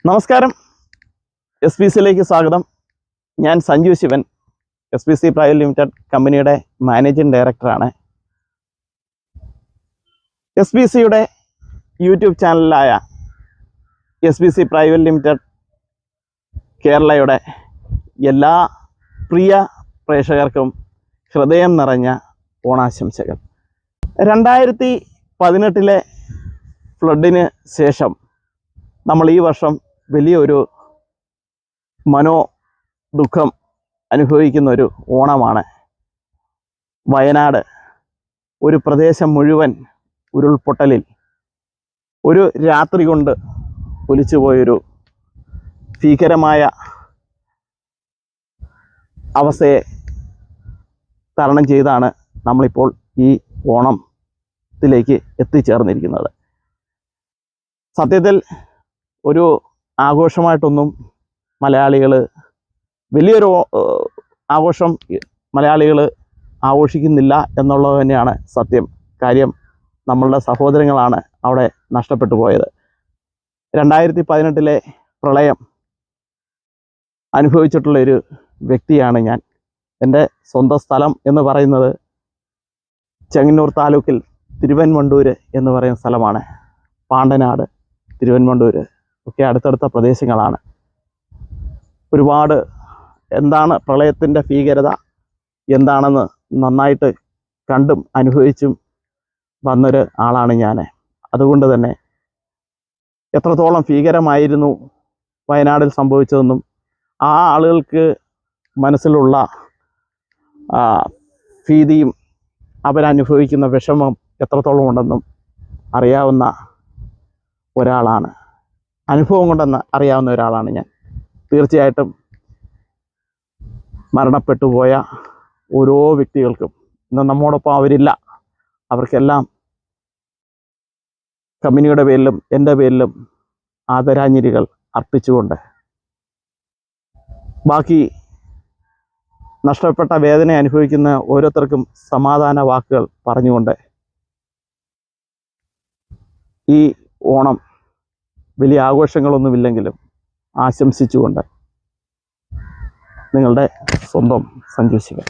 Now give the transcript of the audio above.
നമസ്കാരം, SPCയിലേക്ക് സ്വാഗതം. ഞാൻ Sanju Sivan, SPC private limited കമ്പനിയുടെ മാനേജിംഗ് ഡയറക്ടറാണ്. SPCയുടെ യൂട്യൂബ് ചാനലായ SPC പ്രൈവറ്റ് ലിമിറ്റഡ് കേരളയുടെ എല്ലാ പ്രിയ പ്രേക്ഷകർക്കും ഹൃദയം നിറഞ്ഞ ഓണാശംസകൾ. 2018 ഫ്ലഡിന് ശേഷം നമ്മൾ ഈ വർഷം വലിയൊരു ദുഃഖം അനുഭവിക്കുന്ന ഒരു ഓണമാണ്. വയനാട് ഒരു പ്രദേശം മുഴുവൻ ഉരുൾപൊട്ടലിൽ ഒരു രാത്രി കൊണ്ട് ഒലിച്ചുപോയൊരു ഭീകരമായ അവസ്ഥയെ തരണം ചെയ്താണ് നമ്മളിപ്പോൾ ഈ ഓണത്തിലേക്ക് എത്തിച്ചേർന്നിരിക്കുന്നത്. സത്യത്തിൽ ഒരു ആഘോഷമായിട്ടൊന്നും മലയാളികൾ വലിയൊരു ആഘോഷം മലയാളികൾ ആഘോഷിക്കുന്നില്ല എന്നുള്ളത് തന്നെയാണ് സത്യം. കാര്യം നമ്മളുടെ സഹോദരങ്ങളാണ് അവിടെ നഷ്ടപ്പെട്ടു പോയത്. 2018 പ്രളയം അനുഭവിച്ചിട്ടുള്ളൊരു വ്യക്തിയാണ് ഞാൻ. എൻ്റെ സ്വന്തം സ്ഥലം എന്ന് പറയുന്നത് ചെങ്ങന്നൂർ താലൂക്കിൽ തിരുവൻവണ്ടൂർ എന്ന് പറയുന്ന സ്ഥലമാണ്. പാണ്ടനാട്, തിരുവൻവണ്ടൂർ ഒക്കെ അടുത്തടുത്ത പ്രദേശങ്ങളാണ്. ഒരുപാട് എന്താണ് പ്രളയത്തിൻ്റെ ഭീകരത എന്താണെന്ന് നന്നായിട്ട് കണ്ടും അനുഭവിച്ചും വന്നൊരു ആളാണ് ഞാൻ. അതുകൊണ്ട് തന്നെ എത്രത്തോളം ഭീകരമായിരുന്നു വയനാടിൽ സംഭവിച്ചതെന്നും ആ ആളുകൾക്ക് മനസ്സിലുള്ള ഭീതിയും അവരനുഭവിക്കുന്ന വിഷമം എത്രത്തോളം ഉണ്ടെന്നും അറിയാവുന്ന ഒരാളാണ്. അനുഭവം കൊണ്ടെന്ന് അറിയാവുന്ന ഒരാളാണ് ഞാൻ. തീർച്ചയായിട്ടും മരണപ്പെട്ടു പോയ ഓരോ വ്യക്തികൾക്കും ഇന്ന് നമ്മോടൊപ്പം അവരില്ല. അവർക്കെല്ലാം കമ്പനിയുടെ പേരിലും എൻ്റെ പേരിലും ആദരാഞ്ജലികൾ അർപ്പിച്ചുകൊണ്ട് ബാക്കി നഷ്ടപ്പെട്ട വേദന അനുഭവിക്കുന്ന ഓരോരുത്തർക്കും സമാധാന വാക്കുകൾ പറഞ്ഞുകൊണ്ട് ഈ ഓണം വലിയ ആഘോഷങ്ങളൊന്നുമില്ലെങ്കിലും ആശംസിച്ചുകൊണ്ട് നിങ്ങളുടെ സ്വന്തം സഞ്ജു ശിവൻ.